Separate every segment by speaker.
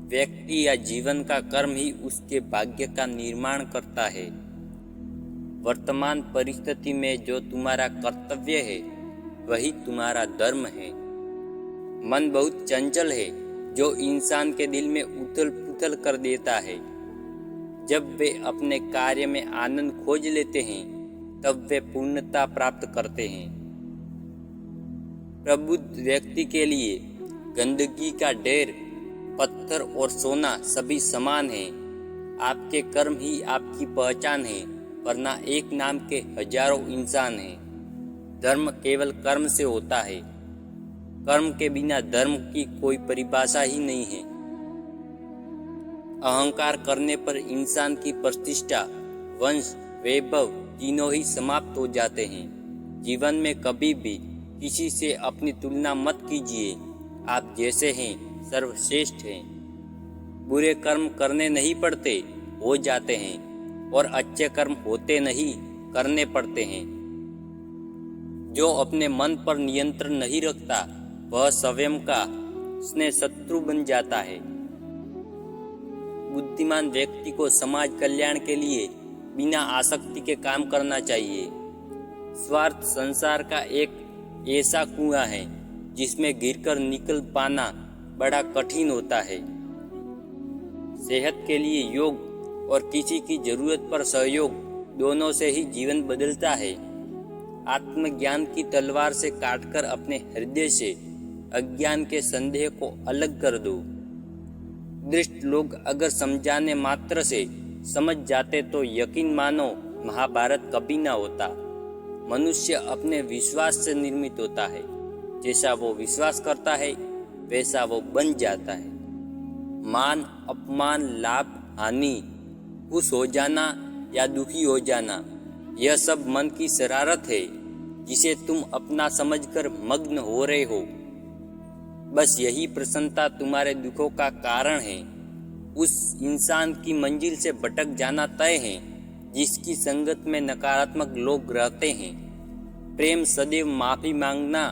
Speaker 1: व्यक्ति या जीवन का कर्म ही उसके भाग्य का निर्माण करता है। वर्तमान परिस्थिति में जो तुम्हारा कर्तव्य है वही तुम्हारा धर्म है। मन बहुत चंचल है जो इंसान के दिल में उथल पुथल कर देता है। जब वे अपने कार्य में आनंद खोज लेते हैं तब वे पूर्णता प्राप्त करते हैं। प्रबुद्ध व्यक्ति के लिए गंदगी का ढेर, पत्थर और सोना सभी समान है। आपके कर्म ही आपकी पहचान है, वरना एक नाम के हजारों इंसान हैं। धर्म केवल कर्म से होता है। कर्म के बिना धर्म की कोई परिभाषा ही नहीं है। अहंकार करने पर इंसान की प्रतिष्ठा, वंश, वैभव तीनों ही समाप्त हो जाते हैं। जीवन में कभी भी किसी से अपनी तुलना मत कीजिए। आप जैसे हैं सर्वश्रेष्ठ हैं। बुरे कर्म करने नहीं पड़ते, हो जाते हैं, और अच्छे कर्म होते नहीं, करने पड़ते हैं। जो अपने मन पर नियंत्रण नहीं रखता वह स्वयं का स्नेह शत्रु बन जाता है। बुद्धिमान व्यक्ति को समाज कल्याण के लिए बिना आसक्ति के काम करना चाहिए। स्वार्थ संसार का एक ऐसा कुआं है जिसमें गिरकर निकल पाना बड़ा कठिन होता है। सेहत के लिए योग और किसी की जरूरत पर सहयोग, दोनों से ही जीवन बदलता है। आत्मज्ञान की तलवार से काटकर अपने हृदय से अज्ञान के संदेह को अलग कर दो। दृष्ट लोग अगर समझाने मात्र से समझ जाते तो यकीन मानो महाभारत कभी ना होता। मनुष्य अपने विश्वास से निर्मित होता है। जैसा वो विश्वास करता है वैसा वो बन जाता है। मान, अपमान, लाभ, हानि, खुश हो जाना या दुखी हो जाना, यह सब मन की शरारत है जिसे तुम अपना समझकर मग्न हो रहे हो। बस यही प्रसन्नता तुम्हारे दुखों का कारण है। उस इंसान की मंजिल से भटक जाना तय है जिसकी संगत में नकारात्मक लोग रहते हैं। प्रेम सदैव माफी मांगना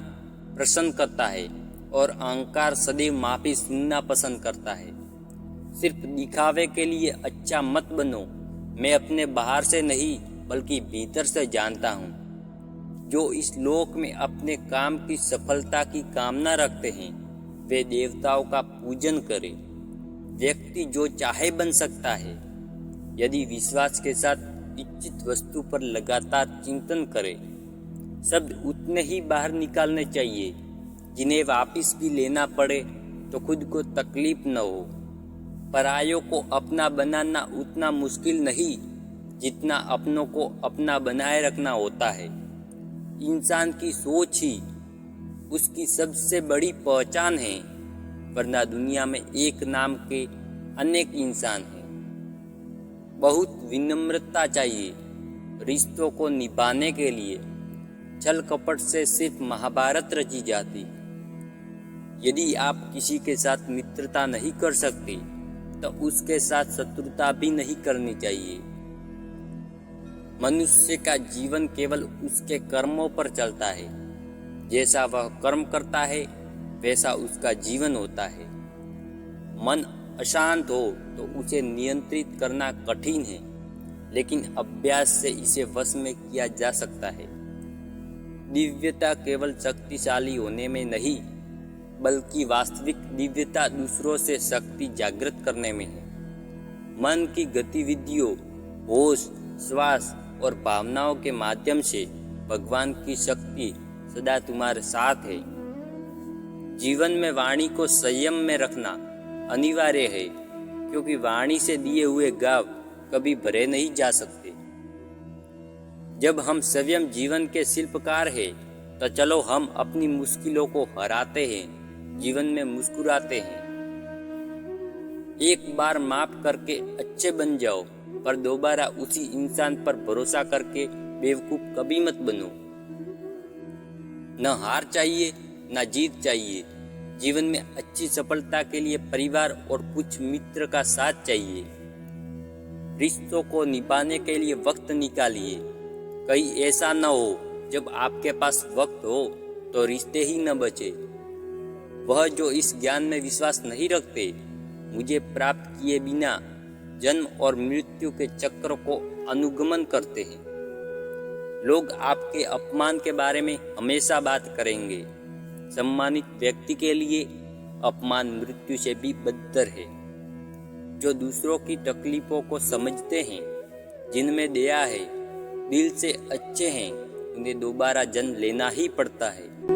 Speaker 1: पसंद करता है और अहंकार सदैव माफी सुनना पसंद करता है। सिर्फ दिखावे के लिए अच्छा मत बनो। मैं अपने बाहर से नहीं बल्कि भीतर से जानता हूँ। जो इस लोक में अपने काम की सफलता की कामना रखते हैं वे देवताओं का पूजन करें। व्यक्ति जो चाहे बन सकता है यदि विश्वास के साथ इच्छित वस्तु पर लगातार चिंतन करे। शब्द उतने ही बाहर निकालने चाहिए जिन्हें वापस भी लेना पड़े तो खुद को तकलीफ न हो। परायों को अपना बनाना उतना मुश्किल नहीं जितना अपनों को अपना बनाए रखना होता है। इंसान की सोच ही उसकी सबसे बड़ी पहचान है, वरना दुनिया में एक नाम के अनेक इंसान हैं। बहुत विनम्रता चाहिए रिश्तों को निभाने के लिए। छल कपट से सिर्फ महाभारत रची जाती। यदि आप किसी के साथ मित्रता नहीं कर सकते तो उसके साथ शत्रुता भी नहीं करनी चाहिए। मनुष्य का जीवन केवल उसके कर्मों पर चलता है। जैसा वह कर्म करता है वैसा उसका जीवन होता है। मन अशांत हो तो उसे नियंत्रित करना कठिन है, लेकिन अभ्यास से इसे वश में किया जा सकता है। दिव्यता केवल शक्तिशाली होने में नहीं बल्कि वास्तविक दिव्यता दूसरों से शक्ति जागृत करने में है। मन की गतिविधियों, होश, श्वास और भावनाओं के माध्यम से भगवान की शक्ति सदा तुम्हारे साथ है। जीवन में वाणी को संयम में रखना अनिवार्य है, क्योंकि वाणी से दिए हुए गाव कभी भरे नहीं जा सकते। जब हम स्वयं जीवन के शिल्पकार हैं तो चलो हम अपनी मुश्किलों को हराते हैं, जीवन में मुस्कुराते हैं। एक बार माफ करके अच्छे बन जाओ, पर दोबारा उसी इंसान पर भरोसा करके बेवकूफ कभी मत बनो। न हार चाहिए न जीत चाहिए। जीवन में अच्छी सफलता के लिए परिवार और कुछ मित्र का साथ चाहिए। रिश्तों को निभाने के लिए वक्त निकालिए। कहीं ऐसा न हो जब आपके पास वक्त हो तो रिश्ते ही न बचे। वह जो इस ज्ञान में विश्वास नहीं रखते मुझे प्राप्त किए बिना जन्म और मृत्यु के चक्र को अनुगमन करते हैं। लोग आपके अपमान के बारे में हमेशा बात करेंगे। सम्मानित व्यक्ति के लिए अपमान मृत्यु से भी बदतर है। जो दूसरों की तकलीफों को समझते हैं, जिनमें दया है, दिल से अच्छे हैं, उन्हें दोबारा जन्म लेना ही पड़ता है।